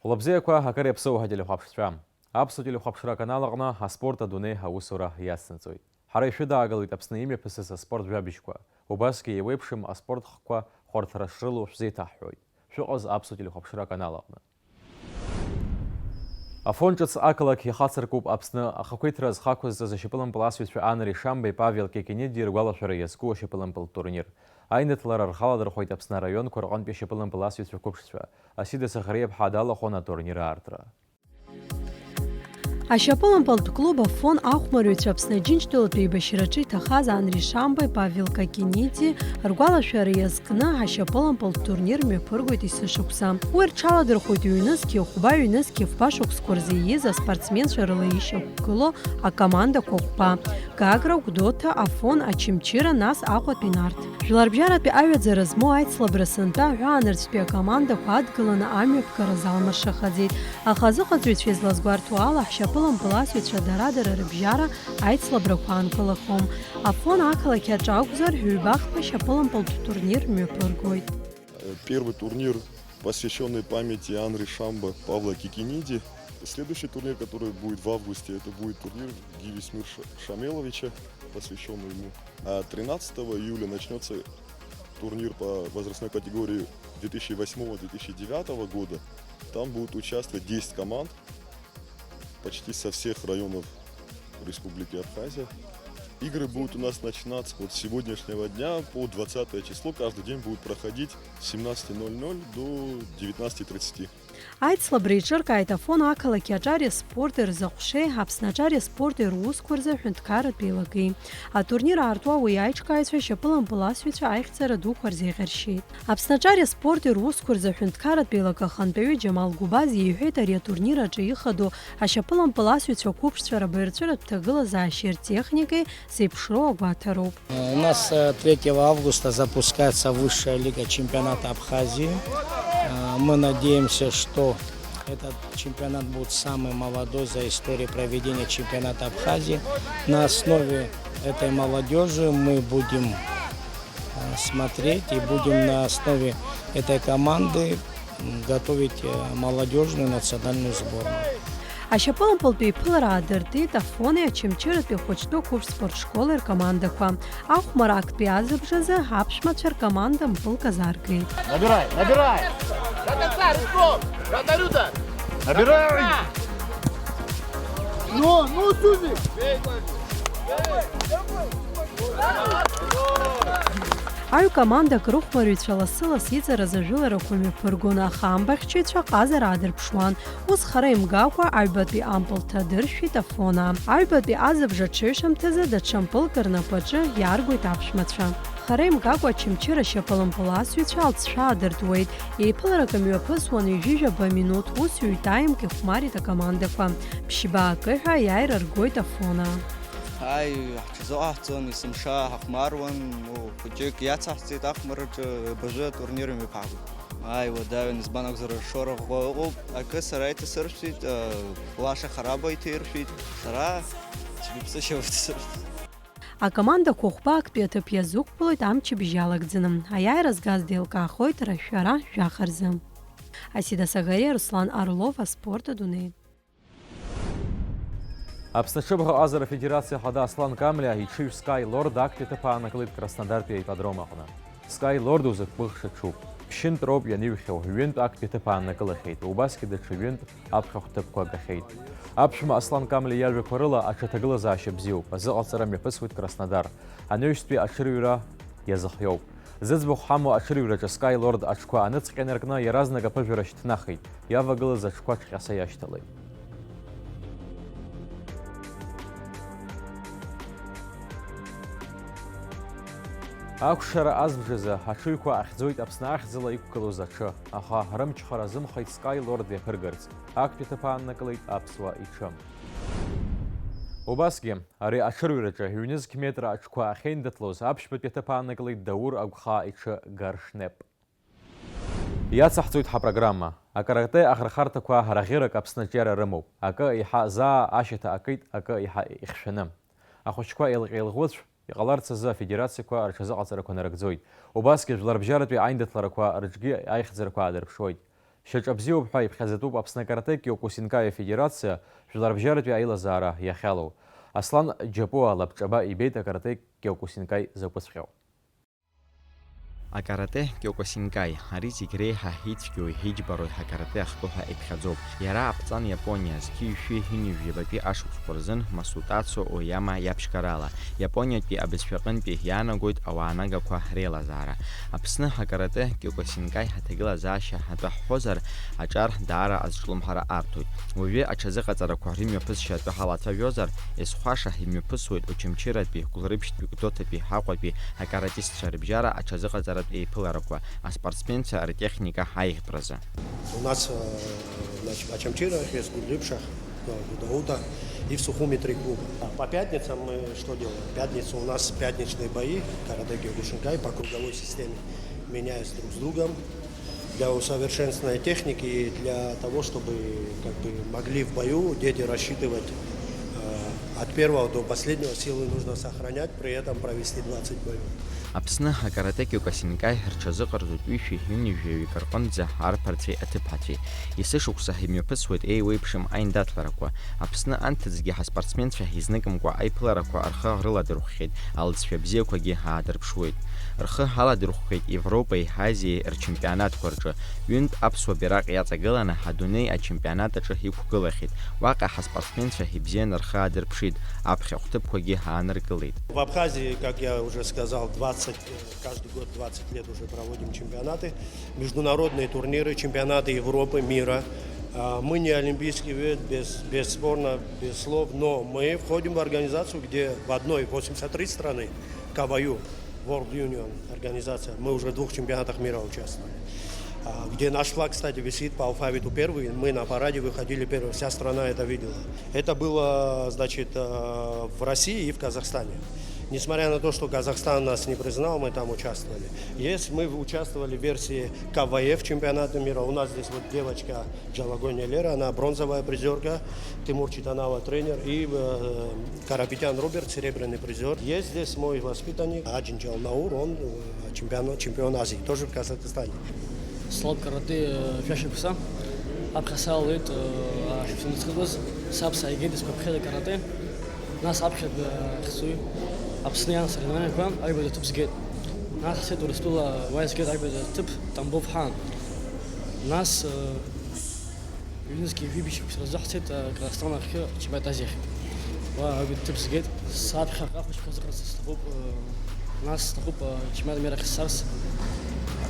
Хлопзеяква хакари псоуха телехапшра. Апсу телехапшра каналарна аспорт адуне аусура яснцой. Хара ишида агалит апсны имя писаса спорт жабишква. Убаски евепшим аспорт хква хортарашрылу шзетахой. Шуаз апсу телехапшра каналарна. Афончац акалак яхацаркуб апсны ахакуитраз хакуз за шипылым паласвитши Анри Шамбе Павел Кекенеди ргвалашара язку шипылым пал турнир. Айнетлар архаладыр хойт апсны район курган пе шипылым паласвитши кубшва. Асида сахариеб хадала хона турнира артра. Ашапылым палт клуба фон Ахмарыч апсны джинчтылы прибаширачи тахаз Анри Шамбе Павел Кекенеди ргвалашара язкна ашапылым палт турнир мепыргует исышукса. Уэрчаладыр хойт юнески хуба юнески впашук скорзии за спортсмен шарлаища кыло, а команда кокпа. Гагра гудота афон ачимчира нас ахот пинарт. Жларбжарат пе авядзе размо айцла брасынта хуанырц пе команда хуадгылана амюпка разалмарша хадзит. Ахазы хадзуит фезлазгвартуала ашапылым паласвитша дарадара рыбжара айцла брахуан кылахом. Афон акала кячагузар хюбахпа шапылым пал турнир мепыргует. Первый турнир, посвященный памяти Анри Шамба Павла Кекенеди. Следующий турнир, который будет в августе, это будет турнир Гивисмир Шамеловича, посвященный ему. А 13 июля начнется турнир по возрастной категории 2008-2009 года. Там будут участвовать 10 команд, почти со всех районов Республики Абхазия. Игры будут у нас начинаться от сегодняшнего дня по 20 число. Каждый день будут проходить с 17:00 до 19:30. Айцла бричарка айтафон акала кячари спортер захуше хапсначари спортер ускурзе хунткар пилаги. А турнир артуа уяйчка айцва шапылам паласвича айхцера духарзе гершит. Хапсначари спортер ускурзе хунткар пилага ханпеви Джамал Губази юхетари турнира джиихаду, а шапылам паласвича кубшчара берчера тагыла защир техникой сепшро агватару. У нас 3 августа запускается высшая лига чемпионата Абхазии. Мы надеемся, что этот чемпионат будет самый молодой за историю проведения чемпионата Абхазии. На основе этой молодежи мы будем смотреть и будем на основе этой команды готовить молодежную национальную сборную. Ашапылым палпи пылара адырды тафоны ачимчырат пи хочто курс спортшколы команда ква. Ахмарак пи азыбжазы хапшмачар командам пыл казаргы. Набирай! Набирай! Ну, Сузи! Аю команда крухмарючала сила сица разожила руками фургона хамбахчича казар адырпшуан. Уз харайм гавка айбатби ампылта дыршви тафона. Айбатби азыбжа чышам тезе да чампыл карнапачы яргуй тапшмача. Харайм гавка чимчира шапалым паласвича алтша адыртуэйт. И пыларакам юапысуан южижа ба минут уз юйтаем кихмарита команда ква. Пшиба акыха яйр аргуй тафона. هاي حزوعتون اسم شاه مروان وفجيك ياتحتي تخمر بجا تورنير ميقعو هاي وداون زبانك زر شورغ غوغو اكسر ايت سرفيت лаша خراباي تيرفيت سرا تبيبس شوفت А команда кохпак пета пьязук плойт амчи бежала к дзинам. А я и разгазделка охойт рашара жахарзам. Асида Сагаре, Руслан Орлов, спорта Дуны. Апснашыбға Азара Федерация хада Аслан Камля и Чив Скай Лорд актеті паанықлыт Краснодар пей подромақына. Скай Лорд узық бұқшы чуп. Пшин троп янивхеу хюент актеті паанықылы хейт. Убаскеді чуент апшақтып қуаға хейт. Апшыма Аслан Камля ялве қорыла ачатығылы зашы бзиу. Азы алсарам епысвыт Краснодар. Анөшпе ачырыюра язық еу. Зызбұқ хаму ачырыюрача Скай Лорд ачқуа аныцқ энергна яразнага пыжырашытына хейт. Явагылы зачқуа чқаса яшталы. Акушара азбжазы ачыйқуа ахзойт апсна ахзыла иккылу зачы. Аха рымчқара зымхайт Скай Лорд вепыргырц. Актеті пааннықылыйт апсуа ичым. Убасги, ари ачырыйрача 100 метра ачқуа ахейндатлоз апшпыт еті пааннықылыйт даур агуха ичы гаршнеп. Яцахтуйт ха программа. Акарагте ахрхартақуа харагирак апсна жара рыму. Ака иха за ашита акайт, ака иха ихшыным. Ахушқуа илғылғуз Иҟаларц азы афедерациақәа рҽазыҟаҵарақәа нарыгӡоит. Убасгьы жәларбжьаратәи аиндаҭларақәа рыҿгьы аихьӡарақәа аадырԥшуеит. Шьаҿабзиоуп ҳәа иԥхьаӡатәуп Аԥсны акарате Киокусинкаи афедерациа жәларбжьаратәи аилазаара иахьалоу. Аслан Џьапуа лабҿаба ибеит акарате Киокусинкаи закәыҵәҟьоу. Акарате Киокусинкаи ари зегь реиҳа ҳицәгьоу иҳиџьбароу ҳакарате ахтәы ҳәа иԥхьаӡоуп. Иара аԥҵан Иапониа зқьи-ҩшәи ҳынҩажәибатәи ашықәсқәа рзын Масутацу Ояма иаԥшқарала. Иапониатәи абызшәаҟынтәи иаанагоит ауаанагақәа реилазаара. Аԥсны ҳакарате Киокусинкаи ҳаҭагылазаашьа ҳатәы ҳҳәозар, аҿар даара азҿлымҳара арҭоит. Уажәы аҽазыҟаҵарақәа рымҩаԥысшьа атәы ҳалацәажәозар, езхәаша имҩаԥысуеит Очамчыратәи, Гәылрыԥшьтәи, Гәдоуҭатәи, Ҳаҟәатәи акаратистцәа рыбжьара аҽазыҟаҵаратә еиԥыларақәа, аспортсменцәа ртехника ҳаиӷьтәразы. У нас в Очамчырах есть Гудлипшах, Гудаута и в Сухуми 3 клуба. По пятницам мы что делаем? В пятницу у нас пятничные бои, карате Киокусинкай по круговой системе, меняясь друг с другом для усовершенствования техники и для того, чтобы могли в бою дети рассчитывать от первого до последнего, силы нужно сохранять, при этом провести 20 боев. Аԥсны акарате Киокусинкаи рҽазыҟарҵоит ҩышәи ҩынҩажәаҩык рҟынӡа арԥарцәеи аҭыԥҳацәеи. Есышықәса имҩаԥысуеит еиуеиԥшым аиндаҭларақәа. Аԥсны анҭыҵгьы ҳаспортсменцәа изныкымкәа аиԥыларақәа рхы рыладырхәхьеит, алҵшәа бзиақәагьы аадырԥшуеит. Рхы ҳаладырхәхьеит Европеи, Азиеи рчемпионатқәа рҿы. Ҩынтә аԥсуа бираҟ иаҵагыланы ҳадунеи ачемпионат аҿы иқәгылахьеит. Уаҟа ҳаспортсменцәа ибзианы рхы аадырԥшит, аԥхьа хәҭыԥқәагьы ааныркылеит. В Абхазии, как я уже сказал, каждый год 20 лет уже проводим чемпионаты, международные турниры, чемпионаты Европы, мира. Мы не олимпийский вид, бесспорно, без слов, но мы входим в организацию, где в одной 83 страны, КВЮ, World Union организация, мы уже в 2 чемпионатах мира участвовали. Где наш флаг, кстати, висит по алфавиту первый, мы на параде выходили первый, вся страна это видела. Это было, значит, в России и в Казахстане. Несмотря на то, что Казахстан нас не признал, мы там участвовали. Мы участвовали в версии КВФ чемпионата мира. У нас здесь вот девочка Джалагоня Лера, она бронзовая призерка, Тимур Читанава тренер и Карапетян Роберт, серебряный призер. Есть здесь мой воспитанник Аджин Джалнаур, он чемпион Азии, тоже в Казахстане. Слаб карате фяшипса, абхасалит, шифтунцгыз, сабса игедис бабхеда карате. Нас абхед хсуй, абснян соревнованиям, айбеда тупсгет. Нас хсет урыстула вайсгет айбеда туп тамбов хан. Нас юнский вибичик сразахсет Казахстана хе чемпионат Азии. Ва айбеда тупсгет, сабха кафуш казахстан стабуп, нас стабуп чемпионат мира хсарс,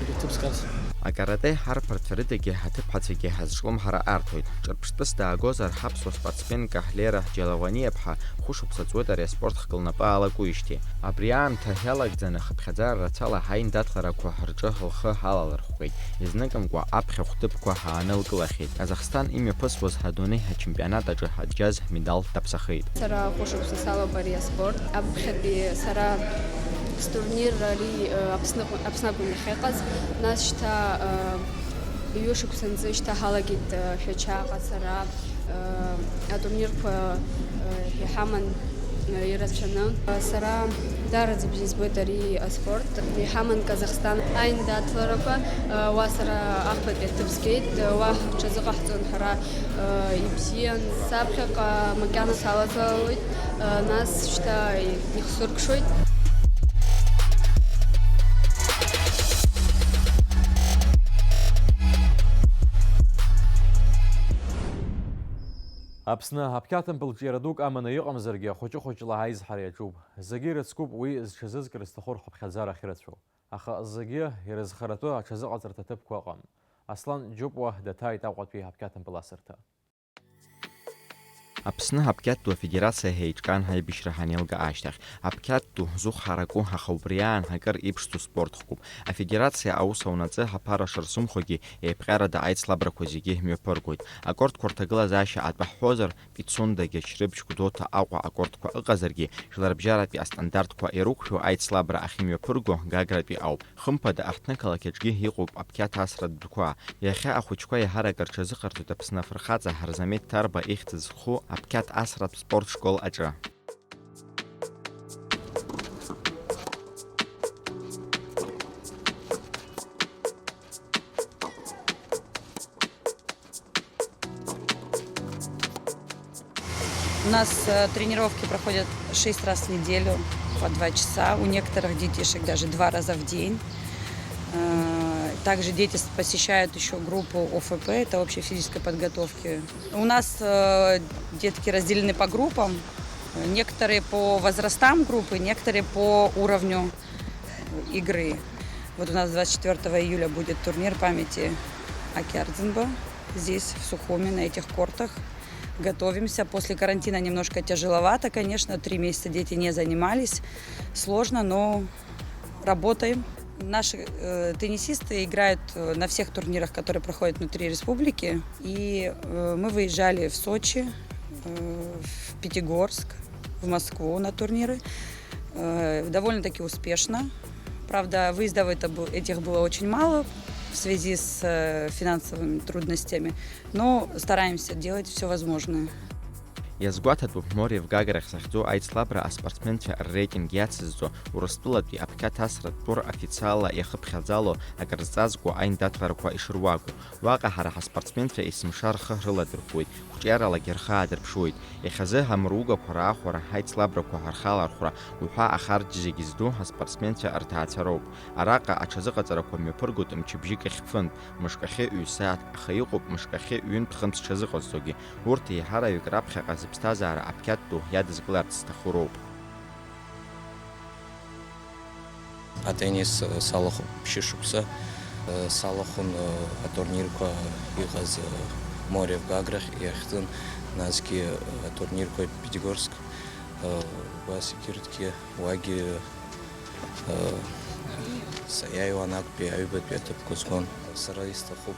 айбеда тупскарс. Акарате ҳарԥарцәа рыдагьы ҳаҭыԥҳацәагьы ҳазҿлымҳара арҭоит. Ҿырԥштәыс даагозар ҳаԥсуа спортсменка Ҳлера Џьалаваниаԥҳа хәышықәса ҵуеит ари аспорт хкылнапы аалакуижьҭеи. Абри аамҭа иалагӡаны хыԥхьаӡара рацәала ҳаиндаҭларақәа ҳрҿы лхы ҳалалырхәхеит. Изныкымкәа аԥхьа хәҭыԥқәа ҳаанылкылахьеит. Казахстан имҩаԥысуаз ҳадунеи ҳачемпионат аҿы ҳаџьаз медал даԥсахеит. Сара хәышықәса салоуп ари аспорт. Аԥхьатәи сара турнир ари Аԥсны акәын иахьыҟаз, нас шьҭа ҩышықәсанӡа шьҭа ҳалагеит шәачааҟа сара атурнирқәа иҳаман ирацәаны. Сара даараӡа бзиа избоит ари аспорт. Иҳаман Казахстан аиндаҭларақәа, уа сара ахԥатәи аҭыԥ згеит, уа ҳҽазыҟаҳҵон ҳара ибзиан. Саԥхьаҟа макьана салаӡалоит, нас шьҭа ихсыркшоит. Аԥсны аԥхьаҭымпыл ҿиара дук аманы иҟамзаргьы ахәыҷы-хәыҷла ҳаизҳара иаҿуп. Зегьы ирыцкуп уи зҽазызкыр зҭаху рхыԥхьаӡара ахьырацәоу. Аха зегьы ирызхаратәы аҽазыҟаҵарҭа ҭыԥқәа ыҟам. Аслан Џьопуа даҭааит Аҟәатәи аԥхьаҭымпыл асырҭа. Аԥсны аԥкьатту афедерациа ҳеиҿкаан ҳаибашьра ҳанеилга ашьҭахь. Аԥкьатту зухҳараку аха убри аан акыр иԥшӡоу спортхуп. Афедерациа аус аунаҵы ҳаԥара шырзымхогьы еиԥҟьарада аицлабрақәа зегьы мҩаԥыргоит. Акордқәа рҭагылазаашьа атәаҳҳәозар, Пицундаги, Ачрыԥшь, Гәдоуҭа, Аҟәа акордқәа ыҟазаргьы, жәларбжьаратәи астандартқәа ирықәшәо аицлабра ахьымҩаԥырго Гагратәи ауп. Хымԥада Ахҭнықалақь аҿгьы иҟоуп аԥкьаҭ асра дәқәа. Иахьа ахәыҷқәа иаҳарак рҽазыҟарҵоит Аԥсны афырхаҵа Ҳарзамеҭ Ҭарба ихьӡ зху аԥкьаҭ асратә спортшкол аҿы. У нас тренировки проходят 6 раз в неделю по 2 часа. У некоторых детишек даже 2 раза в день. Также дети посещают еще группу ОФП, это общей физической подготовки. У нас детки разделены по группам. Некоторые по возрастам группы, некоторые по уровню игры. Вот у нас 24 июля будет турнир памяти Акярдзинба. Здесь, в Сухуми, на этих кортах. Готовимся. После карантина немножко тяжеловато, конечно. 3 месяца дети не занимались. Сложно, но работаем. Наши теннисисты играют на всех турнирах, которые проходят внутри республики. И мы выезжали в Сочи, в Пятигорск, в Москву на турниры. Довольно-таки успешно. Правда, выездов этих было очень мало в связи с финансовыми трудностями, но стараемся делать все возможное. Иазгәаҭатәуп Мориев Гагарахь захьӡо аицлабра аспортсменцәа ррейтинг иацызҵо Урыстәылатәи аԥқьаҭ асратә тур официалла иахыԥхьаӡало акырзҵазкуа аиндаҭларақәа ишыруаку. Уаҟа ҳара ҳаспортсменцәа есымша рхы рыладырхәуеит, хәҷералагьы рхы аадырԥшуеит. Иахьазы ҳамругақәа раахәара, ҳаицлабрақәа ҳархалархәра уҳәа ахарџь зегьы зду ҳаспортсменцәа рҭаацәароуп. Араҟа аҽазыҟаҵарақәа мҩаԥыргоит мчыбжьык ахьфынтә, мышкахьы ҩ-сааҭ, аха иҟоуп мышкахьы ҩынтә хымс зҽазыҟазҵогьы. Урҭ еиҳараҩык раԥхьаҟа зыԥсҭазаара аԥқьаттәу иадызкыларц зҭаху. Атеннис салахуп шьышықәса, салахун атурнирқәа иҟаз Мориев Гагарахь иахьӡын, насгьы атурнирқәа Пятигорск, убас егьырҭгьы уагьы саиааиуан актәи аҩбатәи аҭыԥқәа згон. Сара исҭахуп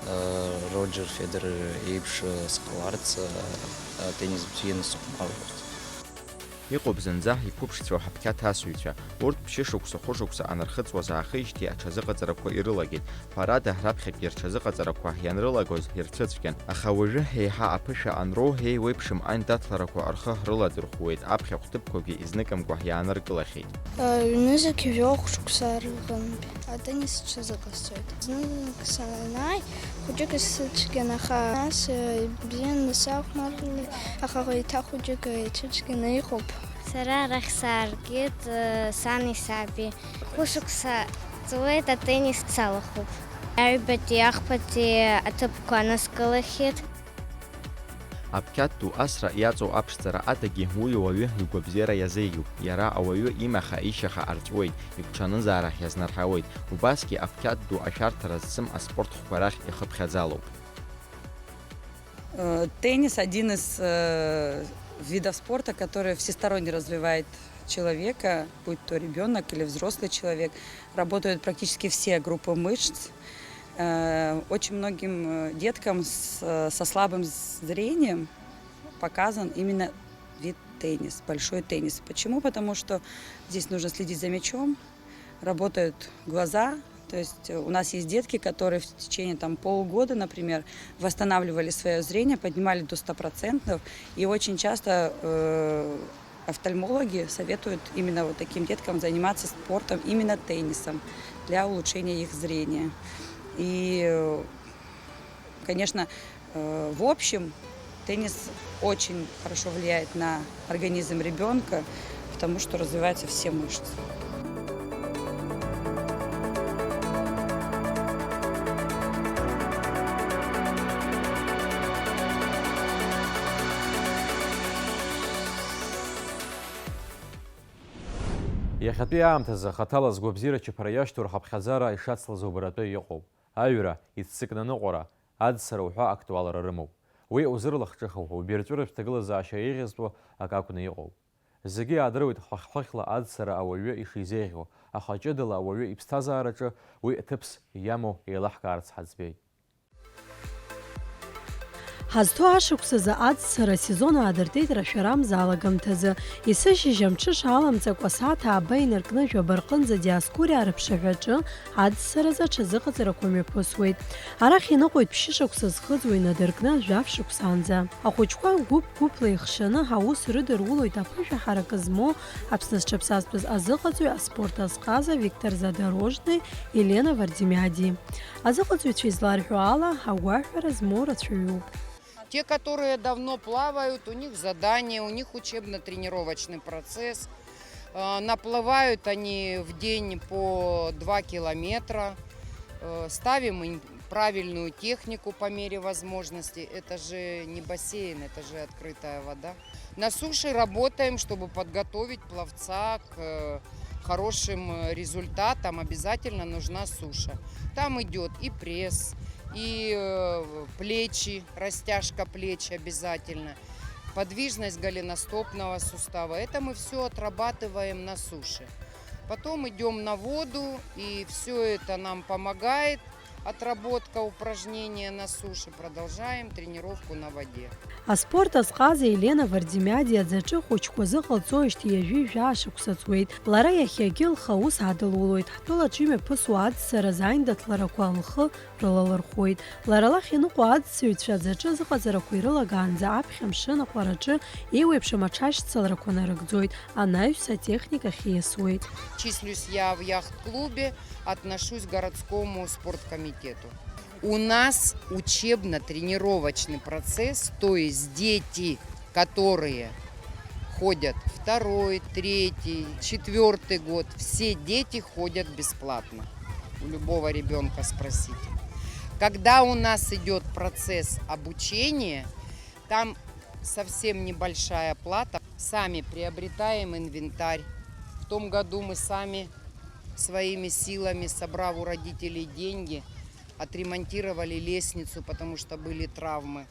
Роджер Федерер еиԥш сҟаларц, атеннис бзианы сыхәмаруарц. Иҟоуп зынӡа иқәыԥшцәоу ҳаԥқьаҭ асыҩцәа. Урҭ ԥшьышықәса хәышықәса анырхыҵуаз аахижьҭеи аҽазыҟаҵарақәа ирылагеит. Ҳәарада раԥхьатәи рҽазыҟаҵарақәа ианрылагоз ирцәыцәгьан. Аха уажәы еиҳа аԥышәа анроу еиуеиԥшым аиндаҭларақәа рхы рыладырхәуеит, аԥхьа хәҭыԥқәагьы изныкымкәа иааныркылахьеит. Ҩнызқь жәохә шықәса рҟынтәи атеннис сҽазыҟасҵоит. Знык санааи хәыҷык исыцәгьан, аха нас бзианы сахәмарлеит, аха еиҭах хәыҷык ицәыцәгьаны иҟоуп. Сара арахь сааргеит, сани саби. Хәышықәса ҵуеит, атеннис салахуп. Аҩбатәи ахԥатәи аҭыԥқәа аныскылахьеит. Аԥқьаттәу асра иаҵоу аԥшӡара адагьы уи ауаҩы игәабзиара иазеиӷьуп. Иара ауаҩы имаха ишьаха арҵәуеит, игәҽанызаарахь иазнарҳауеит. Убасгьы аԥқьаттәу ашәарҭара зцым аспорт хәқәа рахь ихыԥхьаӡалоуп. Теннис – один из видов спорта, который всесторонне развивает человека, будь то ребенок или взрослый человек. Работают практически все группы мышц. Очень многим деткам со слабым зрением показан именно вид теннис, большой теннис. Почему? Потому что здесь нужно следить за мячом, работают глаза. То есть у нас есть детки, которые в течение полугода, например, восстанавливали свое зрение, поднимали до 100%. И очень часто офтальмологи советуют именно вот таким деткам заниматься спортом, именно теннисом, для улучшения их зрения. И, конечно, в общем, теннис очень хорошо влияет на организм ребенка, потому что развиваются все мышцы. Иахьатәи аамҭазы хаҭала згәабзиара чаԥара иашьҭоу рҳаԥхьаӡара ишацлаз убаратәы иҟоуп. Аҩра, иццыкны аныҟәара, адсара уҳәа актуалра рымоуп. Уи узырлахҿыху, убирҵәыратә ҭагылазаашьа еиӷьызтәу ак акәны иҟоуп. Зегьы аадыруеит хәахь-хәахьла адсара ауаҩы ишизеиӷьу, аха ҷыдала ауаҩы иԥсҭазаараҿы уи ҭыԥс иамоу еилаҳкаарц ҳаӡбеит. Ҳазҭо ашықәсазы адсара сезон аадыртит рашәарамза алагамҭазы. Есышьыжь амҽыша аламҵакәа асааҭ ааба инаркны жәаба рҟынӡа Диаскуриаа рыԥшаҳәаҿы адсаразы аҽазыҟаҵарақәа мҩаԥысуеит. Арахь иныҟәоит ԥшьышықәса зхыҵуа инадыркны жәаф шықәсаанӡа. Ахәыҷқәа гәыԥ-гәыԥла ихшаны ҳаус рыдырулоит аԥышәа ҳаракы змоу Аԥсны зҽаԥсазтәыз азыҟаҵаҩ аспорт азҟаза Виктор Задорожни, Елена Вардимиади. Азыҟаҵаҩцәа изларҳәо ала, агәаҳәара змоу рацәаҩуп. Те, которые давно плавают, у них задание, у них учебно-тренировочный процесс. Наплывают они в день по 2 километра. Ставим им правильную технику по мере возможности. Это же не бассейн, это же открытая вода. На суше работаем, чтобы подготовить пловца к хорошим результатам. Обязательно нужна суша. Там идет и пресс, и плечи, растяжка плеч обязательно, подвижность голеностопного сустава. Это мы все отрабатываем на суше. Потом идем на воду, и все это нам помогает. Отработка упражнения на суше. Продолжаем тренировку на воде. Аспорт азҟаза Елена Вардимиади аӡаҿы хәыҷқәа зыҟалҵоижьҭеи ҩажәи шәаа-шықәса ҵуеит. Лара иахьагьы лхы аус аадылулоит. Ҳтәылаҿы имҩаԥысуа аӡсара азааиндаҭларақәа лхы рылалырхәуеит. Лара лахь иныҟәо аӡсаҩцәа аӡаҿы зыҟаҵарақәа ирылагаанӡа аԥхьа амшын аҟәараҿы еиуеиԥшым аҽашьцаларақәа нарыгӡоит. Анаҩс атехникахь ииасуеит. Числюсь я в яхт-клубе, отношусь к городскому спорткомитету. У нас учебно-тренировочный процесс, то есть дети, которые ходят 2-й, 3-й, 4-й год, все дети ходят бесплатно. У любого ребенка спросите. Когда у нас идет процесс обучения, там совсем небольшая плата. Сами приобретаем инвентарь. В том году мы сами своими силами, собрав у родителей деньги, отремонтировали лестницу, потому что были травмы.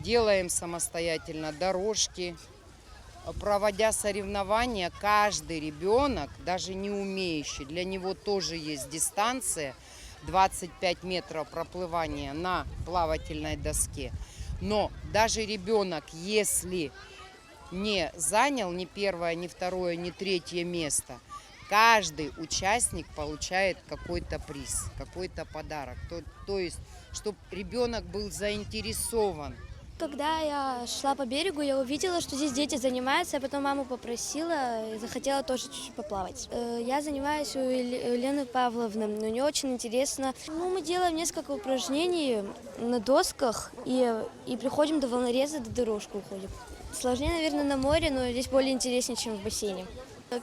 Делаем самостоятельно дорожки. Проводя соревнования, каждый ребенок, даже не умеющий, для него тоже есть дистанция 25 метров проплывания на плавательной доске. Но даже ребенок, если не занял ни 1-е, ни 2-е, ни 3-е место, каждый участник получает какой-то приз, какой-то подарок. То есть, чтобы ребенок был заинтересован. Когда я шла по берегу, я увидела, что здесь дети занимаются. Я потом маму попросила и захотела тоже чуть-чуть поплавать. Я занимаюсь у Елены Павловны. У нее очень интересно. Мы делаем несколько упражнений на досках и приходим до волнореза, до дорожку уходим. Сложнее, наверное, на море, но здесь более интереснее, чем в бассейне.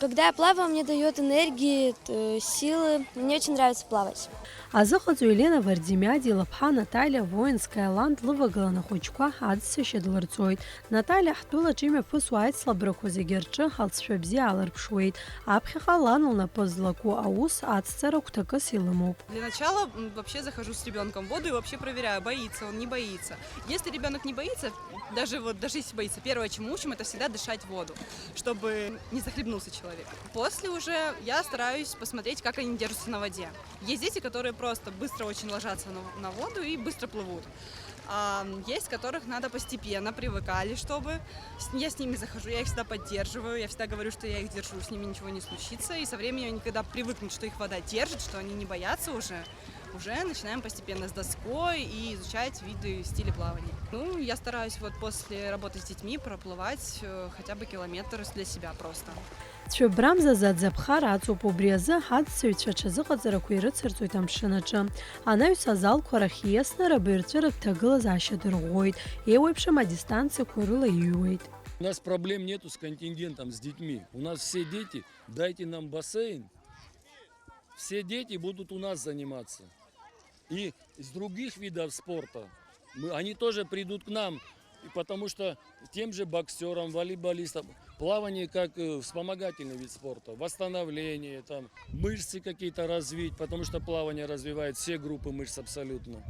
Когда я плаваю, мне дает энергии, силы. Мне очень нравится плавать. Азыҟаҵаҩ Елена Вардимиади лыԥҳа Наталиа Воинская ланд лывагыланы ахәыҷқәа аӡсашьа длырҵоит. Наталиа ҳтәылаҿы имҩаԥысуа аицлабрақәа зегьы рҿы ҳалҵшәа бзиа аалырԥшуеит. Аԥхьаҟа лан лнапы злаку аус аҵҵара гәҭакыс илымоуп. Для начала вообще захожу с ребенком в воду и вообще проверяю, боится он, не боится. Если ребенок не боится, даже если боится, первое, чему учим, это всегда дышать в воду, чтобы не захлебнулся человек. После уже я стараюсь посмотреть, как они держатся на воде. Есть дети, которые просто быстро очень ложатся на воду и быстро плывут. А есть, которых надо постепенно, привыкали, чтобы... Я с ними захожу, я их всегда поддерживаю, я всегда говорю, что я их держу, с ними ничего не случится. И со временем они, когда привыкнут, что их вода держит, что они не боятся уже начинаем постепенно с доской и изучать виды, стили плавания. Я стараюсь после работы с детьми проплывать хотя бы километр для себя просто. Цәҩбрамзазы аӡаԥхара аҵоуп убри азы ҳаӡсаҩцәа ҽазыҟаҵарақәа ирыцырҵоит амшын аҿы. Анаҩс азалқәа рахь ииасны рыбаҩрҵәыратә ҭагылазаашьа дырӷәӷәоит. Еиуеиԥшым адистанциақәа рыла иҩуеит. У нас проблем нету с контингентом, с детьми. У нас все дети, дайте нам бассейн, все дети будут у нас заниматься. И из других видов спорта они тоже придут к нам, потому что тем же боксерам, волейболистам, плавание как вспомогательный вид спорта, восстановление, мышцы какие-то развить, потому что плавание развивает все группы мышц абсолютно.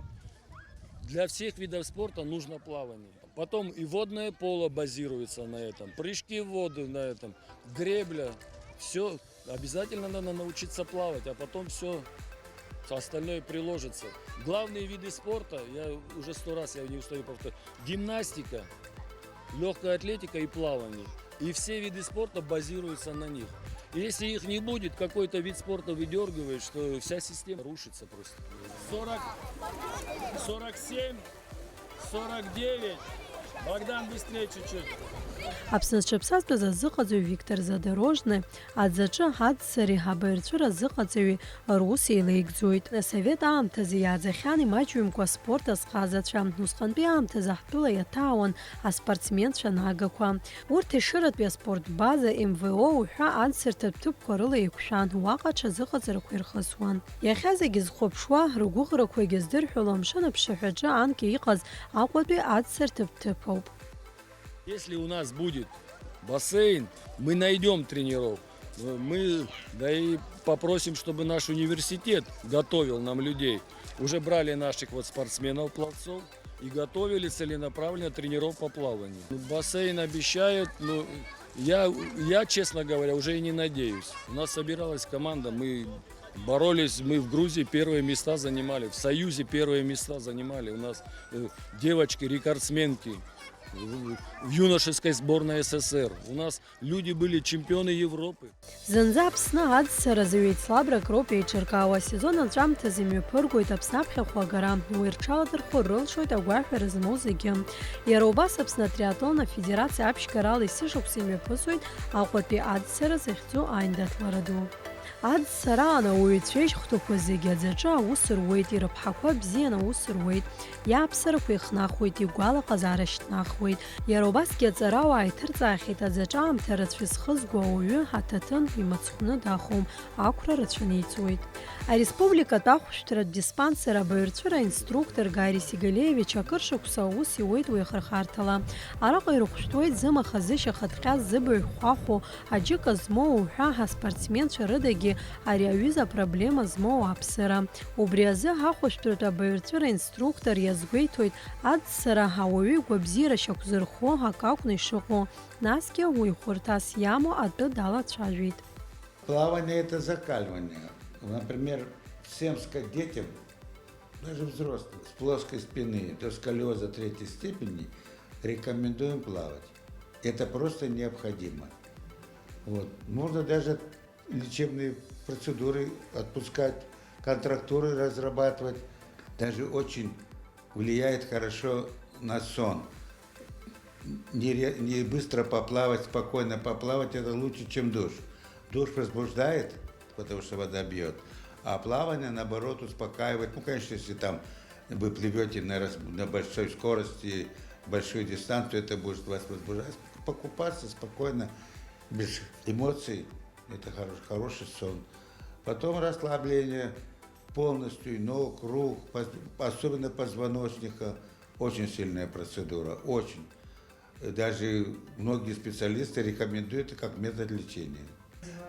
Для всех видов спорта нужно плавание. Потом и водное поло базируется на этом, прыжки в воду на этом, гребля, все. Обязательно надо научиться плавать, а потом все остальное приложится. Главные виды спорта, я уже 100 раз не устаю повторять, гимнастика, легкая атлетика и плавание. И все виды спорта базируются на них. И если их не будет, какой-то вид спорта выдергивает, что вся система рушится просто. 40, 47, 49. Богдан, быстрее чуть-чуть. Аԥсны зҽыԥсазтәыз азыҟаҵаҩ Виктор Задорожны аӡаҿы ҳадцареи ҳабаҩрцәыра азыҟаҵаҩи рус еилеигӡоит. Асовет аамҭазы иааӡахьан имаҷҩымкәа аспорт азҟазацәа. Усҟантәи аамҭазы ҳтәыла иаҭаауан аспортсменцәа нагақәа. Урҭ Ешыратәи аспорт база МВО уҳәа ансырҭатә ҭыԥқәа рыла еиқәшәан, уаҟа ҽазыҟаҵарақәа ирхысуан. Иахьа зегьы зхәаԥшуа, ргәыӷрақәагьы здырҳәало амшын аԥшаҳәаҿы анкьа иҟаз Аҟәатәи ансырҭатә ҭыԥ ауп. Если у нас будет бассейн, мы найдем тренеров. Мы да и попросим, чтобы наш университет готовил нам людей. Уже брали наших вот спортсменов, пловцов и готовили целенаправленно тренеров по плаванию. Бассейн обещают, но я, честно говоря, уже и не надеюсь. У нас собиралась команда, мы боролись, мы в Грузии первые места занимали, в Союзе первые места занимали. У нас девочки, рекордсменки. В юношеской сборной СССР. У нас люди были чемпионы Европы. Зынӡа Аԥсны аӡсаразы ҩеицлабрак роуп еиҿыркаауа. Асезон аҿамҭазы имҩаԥыргоит Аԥсны аԥхьахә агара. Уи рҽаладырхәо рылшоит агәаҳәара змоу зегьы. Иара убас Аԥсны атриатлон афедерациа аԥшьгарала есышықәса имҩаԥысуеит Аҟәатәи аӡсара захьӡу аиндаҭлара ду. Аӡсараан ауаҩцәа ишьхәҭақәа зегьы аӡаҿы аус руеит, ирыԥҳақәа бзианы аус руеит, иааԥсарақәа ихнахуеит, игәалаҟазаара шьҭнахуеит. Иара убасгьы аҵарауаа иҭырҵаахьеит аӡаҿы аамҭа рацәа зхызго ауаҩы аҭаҭын имыцхәны дахом, ақәра рацәаны иҵуеит. Ареспубликатә ахәшәтәратә диспансер абаҩрцәыра инструктор Гари Сигалиевич акыр шықәса аус иуеит уи ахырхарҭала. Араҟа ирыхәшәтәуеит зымаха зышьаха ҭҟьаз зыбаҩ хәахәо, аџьыка змоу уҳәа ҳаспортсменцәа рыдагьы ари аҩыза апроблема змоу аԥсыра. Убри азы ҳахәшәтәратә абаҩрцәыра инструктор иазгәеиҭоит аӡсара ауаҩы игәабзиара шьақәзырхо ак акәны ишыҟоу, насгьы уи хәырҭас иамоу атәы далацәажәеит. Плавание – это закаливание. Например, всем детям, даже взрослым, с плоской спины, до сколиоза 3-й степени, рекомендуем плавать. Это просто необходимо. Вот. Можно даже лечебные процедуры отпускать, контрактуры разрабатывать. Даже очень влияет хорошо на сон. Не быстро поплавать, спокойно поплавать – это лучше, чем душ. Душ возбуждает, потому что вода бьет, а плавание, наоборот, успокаивает. Ну, конечно, если там вы плывете на большой скорости, большую дистанцию, это будет вас возбуждать. Покупаться спокойно, без эмоций. Это хороший сон. Потом расслабление полностью ног, рук, особенно позвоночника. Очень сильная процедура, очень. Даже многие специалисты рекомендуют это как метод лечения.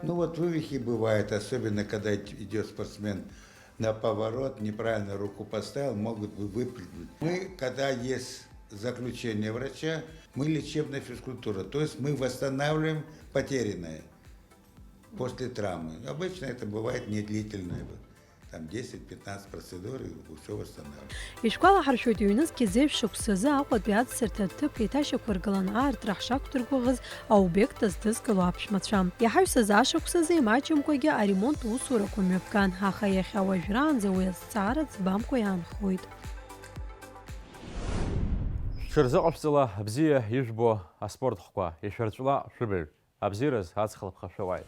Ну вот вывихи бывают, особенно когда идет спортсмен на поворот, неправильно руку поставил, могут выпрыгнуть. Мы, когда есть заключение врача, мы лечебная физкультура, то есть мы восстанавливаем потерянное после травмы. Обычно это бывает недлительное, там 10-15 процедур и все восстанавливается. Ишәгәалаҳаршәоит иҩнызқьи зеиԥш шықәсазы Аҟәатәи аӡсырҭатә ҭыԥ еиҭашьақәыргыланы аарҭра ҳшақәдыргәыӷыз аобиект аздызкыло аԥшәмацәа. Иаҳаҩсыз ашықәсазы имаҷымкәагьы аремонт усурақәа мҩаԥган, аха иахьа уажәраанӡа уи азҵаара ӡбамкәа иаанхоит. Шәырзыҟашәҵала бзиа ижәбо аспорт хәқәа, ишәырҵәла шәыбаҩ, абзиараз аҵхалԥха шәауааит.